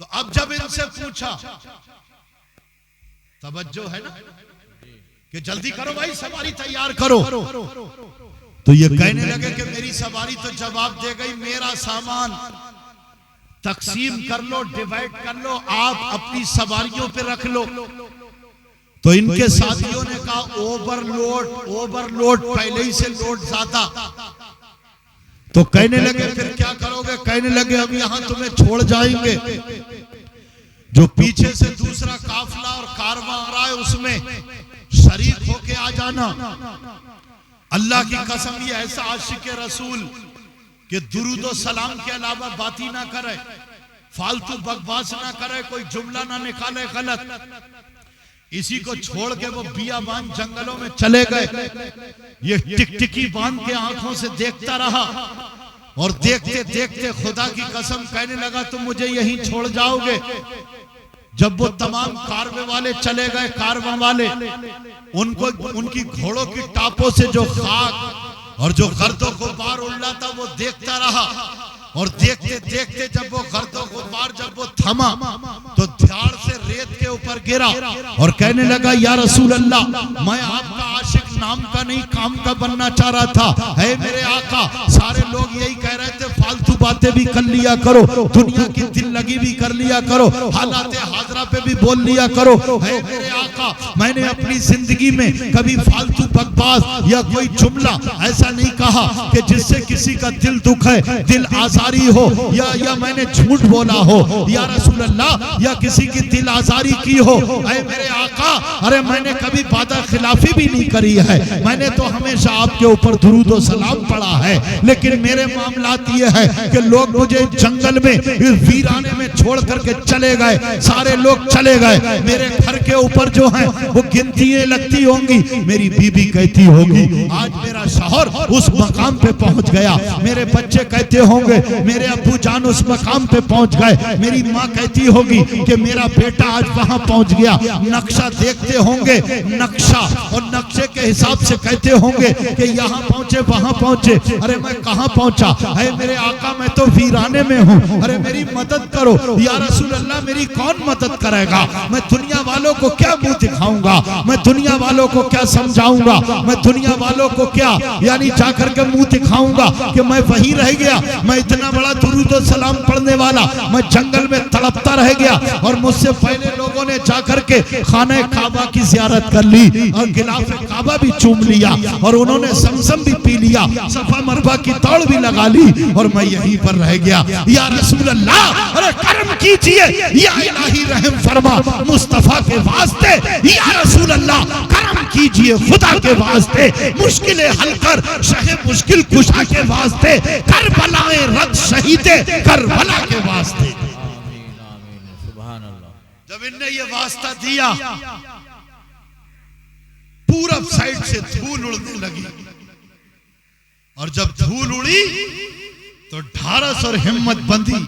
तो अब जब इनसे पूछा, तवज्जो है ना, कि जल्दी करो भाई सवारी तैयार करो, तो ये कहने लगे कि मेरी सवारी तो जवाब दे गई, मेरा सामान तकसीम कर लो, डिवाइड कर लो, आप अपनी सवारियों पे रख लो। तो इनके साथियों ने कहा ओवरलोड पहले ही से लोड ज्यादा। तो कहने लगे फिर क्या करोगे? कहने लगे हम यहां तुम्हें छोड़ जाएंगे, जो पीछे से दूसरा काफिला और कारवां आ रहा है उसमें शरीक होके आ जाना। अल्लाह की कसम, ये ऐसा आशिक रसूल कि दुरूद और सलाम के अलावा बात ही ना करे, फालतू बकवास ना करे, कोई जुमला ना निकाले गलत। इसी को छोड़ के वो बियाबान जंगलों में चले गए। ये टिकटिकी बांध के आंखों से देखता रहा और देखते देखते खुदा की कसम कहने लगा तुम मुझे यहीं छोड़ जाओगे। जब वो तमाम कारवे वाले चले गए, कारवां वाले, उनको उनकी घोड़ों की टापों से जो खाक और जो गर्दो गुबार उड़ रहा था वो देखता रहा। और देखते देखते जब वो गर्दो गुबार जब वो थमा तो ध्यान से रेत के ऊपर गिरा और कहने लगा या रसूल अल्लाह, मैं आपका आशिक नाम का नहीं काम का बनना चाह रहा था। है मेरे आका, सारे लोग यही कह रहे थे फालतू बातें भी कर लिया करो, दुनिया की दिल लगी भी कर लिया करो, हालात हाजरा पे भी बोल लिया करो। है मेरे आका, मैंने अपनी जिंदगी में कभी फालतू बकवास या कोई जुमला ऐसा नहीं कहा कि जिससे किसी का दिल दुखे, दिल आजारी हो, या मैंने झूठ बोला हो या रसूल अल्लाह, या किसी की दिल आजारी की हो। ऐ मेरे आका, अरे मैंने कभी वादा खिलाफी भी नहीं करी है, मैंने तो हमेशा आपके ऊपर दुरूद और सलाम पढ़ा है। लेकिन मेरे मामलात ये है कि लोग मुझे जंगल में इस वीराने में छोड़ करके चले गए, सारे लोग चले गए। मेरे घर के ऊपर जो है वो गिनतियां लगती होंगी, मेरी बीबी कहती होगी आज मेरा शौहर उस मकाम पे पहुंच गया, मेरे बच्चे कहते होंगे मेरे अब्बू जान उस मकाम पे पहुंच गए, मेरी माँ कहती होगी कि मेरा बेटा आज वहां पहुंच गया। नक्शा देखते होंगे, नक्शा और नक्शे के हिसाब से कहते होंगे कि यहाँ पहुंचे वहां पहुंचे। अरे मैं कहाँ पहुंचा? है मेरे आका, मैं तो वीराने में हूँ, अरे मेरी मदद करो या रसूल अल्लाह। मेरी कौन मदद करेगा? मैं दुनिया वालों को क्या मुंह दिखाऊंगा, मैं दुनिया वालों को क्या समझाऊंगा, मैं दुनिया वालों को क्या यानी जाकर के मुंह दिखाऊंगा कि मैं वही रह गया, मैं इतना बड़ा दुरूद और सलाम पढ़ने वाला, मैं जंगल में तड़पता रह गया। और मुझसे पहले लोगों ने जाकर के खाने काबा की जियारत कर ली और गिलाफ काबा भी चूम लिया और उन्होंने समसम भी पी लिया, सफा मरवा की दौड़ भी लगा ली और मैं यहीं पर रह गया। या रसूल अल्लाह, अरे करम कीजिए या इलाही रहम फरमा मुस्तफा के वास्ते, या रसूल अल्लाह करम कीजिए खुदा के वास्ते, मुश्किलें हल कर शहे मुश्किल कुशा के वास्ते, करबलाए रद शहीदे करबला के वास्ते। आमीन आमीन सुभान अल्लाह। जब इनने ये वास्ता दिया, पूरब साइड से धूल उड़ने लगी और जब धूल उड़ी तो ढारस और हिम्मत बंधी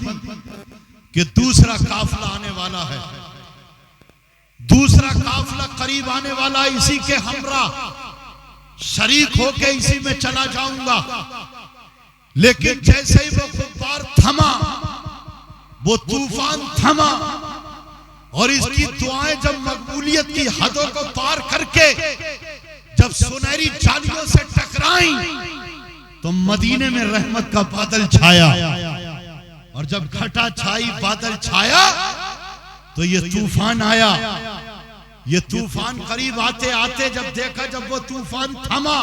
कि दूसरा काफिला आने वाला है, दूसरा काफिला करीब आने वाला, इसी के हमरा शरीक होके इसी में चला जाऊंगा। लेकिन जैसे ही वो गुब्बार थमा, वो तूफान थमा और इसकी दुआएं जब मकबूलियत की हदों को पार करके जब सुनहरी जालियों से टकराई तो मदीने में रहमत का बादल छाया। और जब घटा छाई, बादल छाया तो ये तूफान आया। ये तूफान करीब आते आते जब देखा, जब वो तूफान थमा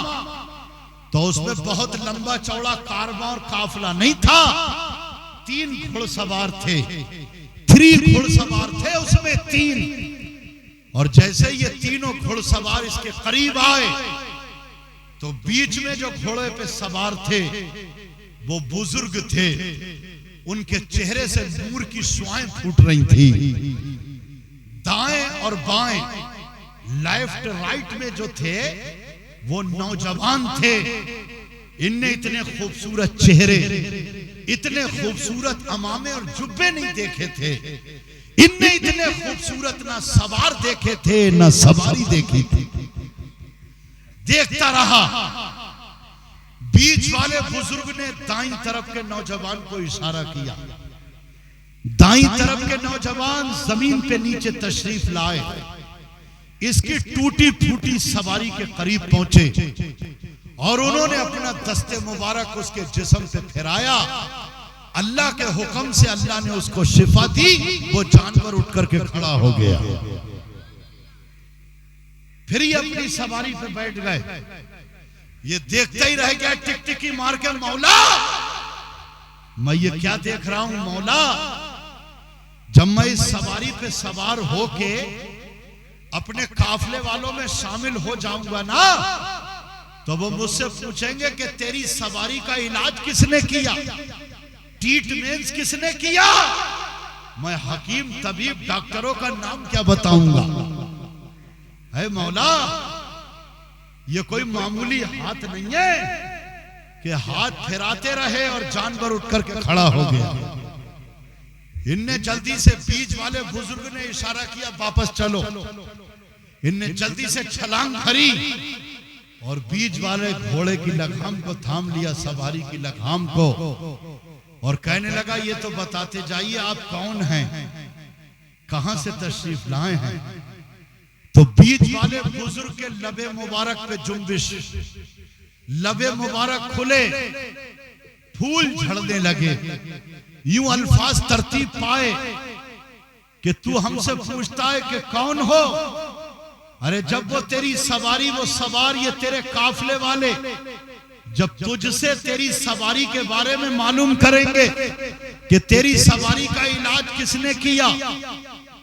तो उसमें बहुत लंबा चौड़ा कारवां और काफिला नहीं था, 3 घुड़सवार थे, 3 घुड़सवार थे उसमें 3। और जैसे ये तीनों घुड़सवार इसके करीब आए तो बीच में जो घोड़े पे सवार थे वो बुजुर्ग थे, उनके चेहरे से नूर की शुआएं फूट रही थी। दाएं और बाएं, लेफ्ट राइट में जो थे वो नौजवान थे। इनने इतने खूबसूरत चेहरे, इतने खूबसूरत अमामे और जुब्बे नहीं देखे थे। इनने इतने खूबसूरत ना सवार देखे थे ना सवारी देखी थी। देखता रहा। बीच वाले बुजुर्ग ने दाईं तरफ के नौजवान को इशारा किया दाईं तरफ के नौजवान जमीन पे नीचे तशरीफ लाए, इसकी टूटी फूटी सवारी के करीब पहुंचे और उन्होंने अपना दस्ते मुबारक उसके जिस्म पे फिराया। अल्लाह के हुक्म से अल्लाह ने उसको शिफा दी, वो जानवर उठ करके खड़ा हो गया। फिर ये अपनी सवारी पे बैठ गए। ये देखता ही रह गया, टिकटिकी मार के, मौला मैं ये क्या देख रहा हूं मौला, जब मैं इस सवारी पे सवार होके अपने काफले वालों में शामिल हो जाऊंगा ना, तो वो मुझसे पूछेंगे कि तेरी सवारी का इलाज किसने किया, ट्रीटमेंट किसने किया। मैं हकीम तबीब डॉक्टरों का नाम क्या बताऊंगा। है मौला, ये कोई मामूली हाथ नहीं है कि हाथ फिराते रहे और जानवर उठ करके खड़ा हो गया। इनने जल्दी से बीच वाले बुजुर्ग ने इशारा किया, वापस चलो। इनने जल्दी से छलांग भरी और बीच वाले घोड़े की लगाम को थाम लिया, सवारी की लगाम को, और कहने लगा ये तो बताते जाइए आप कौन हैं, कहां से तशरीफ लाए हैं। तो बीच वाले बुजुर्ग के लबे मुबारक पे जुम्बिश, लबे मुबारक खुले, फूल झड़ने लगे। यूं अल्फाज तरतीब पाए कि तू हमसे पूछता है कि कौन हो। अरे जब वो तेरी सवारी, वो सवार, ये तेरे काफले वाले जब तुझसे तेरी सवारी के बारे में मालूम करेंगे कि तेरी सवारी का इलाज किसने किया,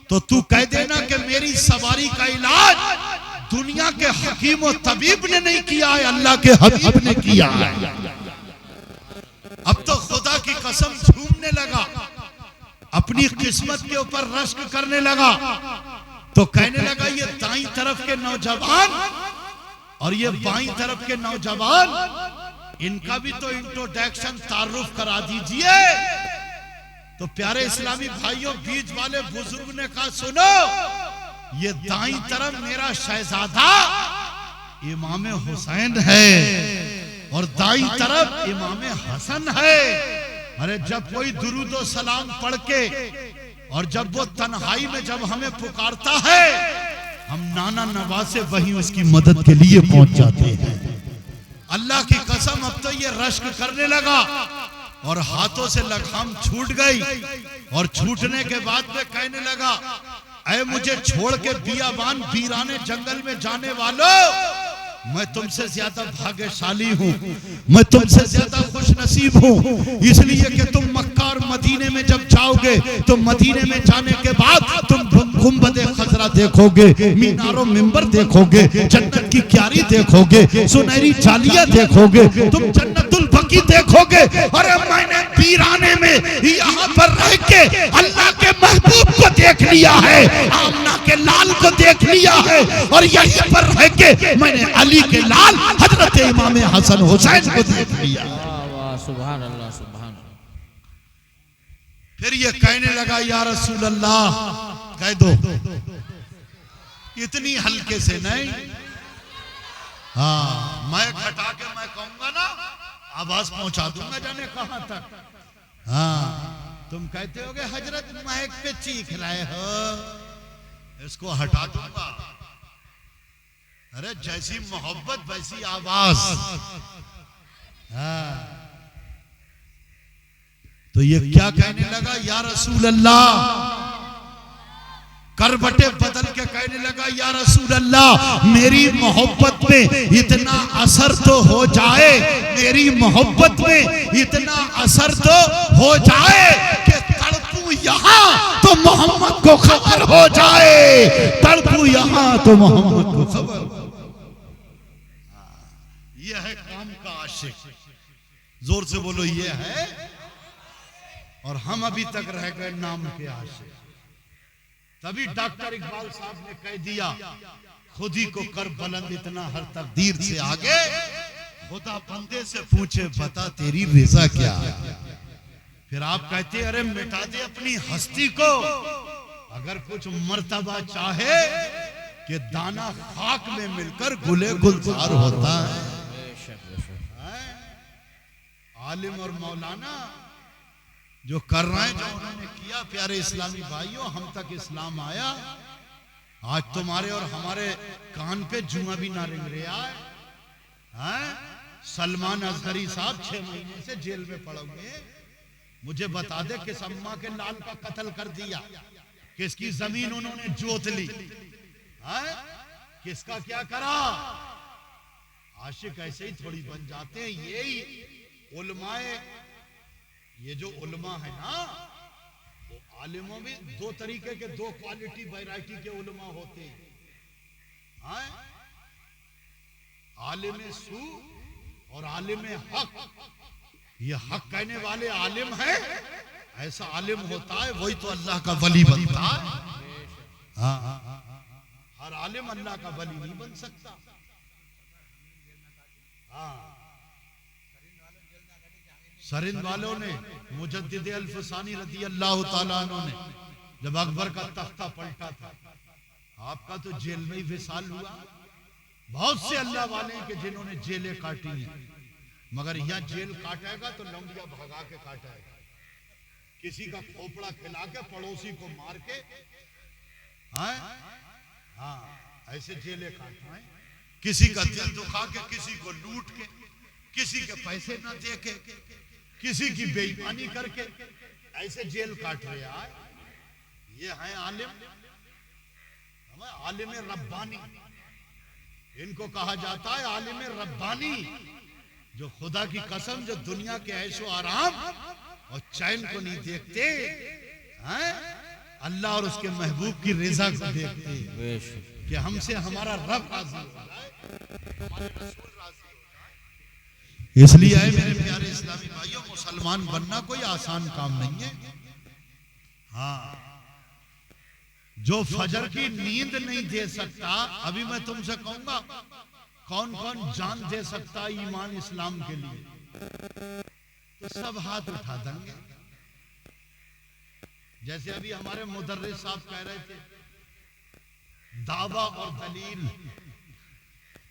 तो तू कह देना कि मेरी सवारी का इलाज दुनिया के हकीम और तबीब ने नहीं किया है, अल्लाह के हबीब ने किया है। अब तो खुदा की कसम झूमने लगा, अपनी किस्मत के ऊपर रश्क करने लगा। तो कहने लगा ये दाईं तरफ के नौजवान और ये बाईं तरफ के नौजवान, इनका भी तो इंट्रोडक्शन, तारुफ करा दीजिए। तो प्यारे इस्लामी भाइयों, बीच वाले बुजुर्ग ने कहा सुनो, ये दाईं तरफ मेरा शहजादा इमाम हुसैन है और दाईं तरफ इमाम हसन है। अरे जब कोई दुरूद सलाम पढ़ के और जब वो तन्हाई में जब हमें पुकारता है, हम नाना नवासे वहीं उसकी मदद के लिए पहुंच जाते हैं। अल्लाह की कसम, अब तो ये रश्क करने लगा और हाथों से लगाम छूट गई और छूटने के बाद में कहने लगा, ऐ मुझे छोड़ के बियाबान वीराने जंगल में जाने वालों, मैं तुमसे ज्यादा भाग्यशाली हूँ, मैं तुमसे ज्यादा खुश नसीब हूँ, इसलिए कि तुम मक्का और मदीने में जब जाओगे तो मदीने में जाने के बाद तुम गुंबदे खजरा देखोगे, मीनारों मिंबर देखोगे, जन्नत की क्यारी देखोगे, सुनहरी जालियां देखोगे, तुम जन्नतुल बकी देखोगे। अरे मैंने वीराने में यहाँ पर रह के अल्लाह के महबूब को देख लिया है, आमना के लाल को देख लिया है, और यहीं पर रह के मैंने अली के लाल हजरत इमाम हसन हुसैन को देख लिया। सुभान अल्लाह, सुभान अल्लाह। फिर ये कहने लगा, या रसूल अल्लाह, कह दो, इतनी हल्के से नहीं, हाँ मैं घटा के मैं कहूंगा ना, आवाज पहुंचा दूंगा जाने कहां तक। हाँ तुम कहते होगे हजरत महक पे चीख रहे हो, इसको हटा दूंगा। अरे जैसी मोहब्बत वैसी आवाज। हाँ तो ये क्या कहने लगा, या रसूल अल्लाह, करवटे बदल के कहने लगा, या रसूल अल्लाह, मेरी मोहब्बत में इतना असर तो हो जाए, मेरी मोहब्बत में इतना असर तो हो जाए कि तड़पू यहाँ तो मोहम्मद को खबर हो जाए, तड़पू यहाँ तो मोहम्मद को खबर। यह है काम का आशिक, जोर से बोलो ये है। और हम अभी तक रह गए नाम के आशिक। तभी डॉक्टर इकबाल साहब ने कह दिया, खुद ही को कर बुलंद इतना हर तकदीर से आगे, खुदा बंदे से पूछे बता तेरी रज़ा क्या है। फिर आप कहते अरे मिटा दे अपनी हस्ती को, अगर कुछ मर्तबा चाहे कि दाना खाक में मिलकर गुले गुलजार होता है। आलिम और मौलाना जो कर रहे हैं, जो उन्होंने किया, प्यारे इस्लामी भाइयों, हम तक इस्लाम आया, आज तुम्हारे और हमारे कान पे जुआ भी ना रिंग रहा है। सलमान अजहरी साहब 6 महीने से जेल में पड़े हुए। मुझे बता दे किस अम्मा के लाल का कत्ल कर दिया, किसकी जमीन उन्होंने जोत ली, किसका क्या करा। आशिक ऐसे ही थोड़ी बन जाते हैं। यही उलमाए, ये जो उलमा है ना, वो आलिमों में 2 तरीके के, 2 क्वालिटी वैरायटी के उलमा होते हैं। आलिम सू और आलिम हक। ये हक कहने वाले आलिम है, ऐसा आलिम होता है वही तो अल्लाह का वली बनता है। हर आलिम अल्लाह का वली नहीं बन सकता। सरिंद वालों ने, मुजद्दिद अल-फसानी रज़ी अल्लाह ताला अन्हु ने जब अकबर का तख्ता पलटा था, आपका तो जेल में ही विसाल हुआ। बहुत से अल्लाह वाले हैं कि जिन्होंने जेलें काटी हैं, मगर यहां जेल काटेगा तो लौंडिया भगा के काटेगा, किसी का खोपड़ा खिला के, पड़ोसी को मार के। ऐसे जेलें काटना है, किसी का दिल दुखा के, किसी को लूट के, किसी के पैसे न दे के, किसी की बेईमानी करके, ऐसे जेल काट रहे हैं। ये है आलिम, आलिम रब्बानी इनको कहा जाता है, आलिम रब्बानी, जो खुदा की कसम, जो दुनिया के ऐशो आराम और चैन को नहीं देखते, अल्लाह और उसके महबूब की रज़ा को देखते कि हमसे हमारा रब राजी हो जाए, हमारे रसूल राजी हो जाए। इसलिए है मेरे प्यारे इस्लामी भाइयों, मुसलमान बनना कोई आसान काम नहीं है। जो फजर की नींद नहीं दे सकता, अभी मैं तुमसे कहूंगा कौन कौन जान दे सकता ईमान इस्लाम के लिए, तो सब हाथ उठा देंगे। जैसे अभी हमारे मुदर्रिस साहब कह रहे थे, दावा और दलील,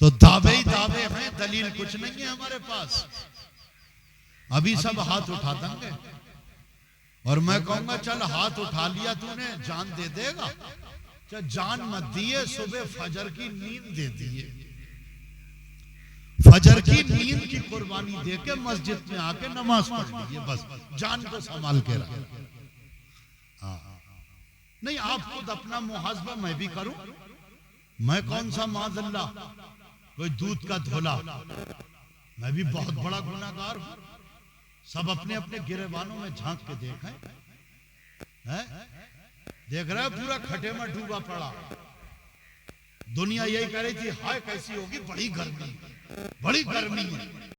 तो दावे ही दावे हैं, दलील कुछ नहीं है हमारे पास। अभी सब हाथ उठा देंगे और मैं कहूंगा चल हाथ उठा लिया तूने, जान दे देगा? चल जान मत दिए, सुबह फजर की नींद दे दिए, फजर की नींद की कुर्बानी देके मस्जिद में आके नमाज पढ़ लीजिए, बस जान को संभाल के रख। नहीं, आप खुद अपना मुहासबा मैं भी करूं। मैं कौन सा माज़अल्लाह कोई दूध का धोला, मैं भी बहुत बड़ा गुनाहगार हूं। सब अपने अपने गिरेबानों में झांक के देखें, देख रहे पूरा खड्डे में डूबा पड़ा। दुनिया यही कह रही थी, हाय कैसी होगी, बड़ी गर्मी है।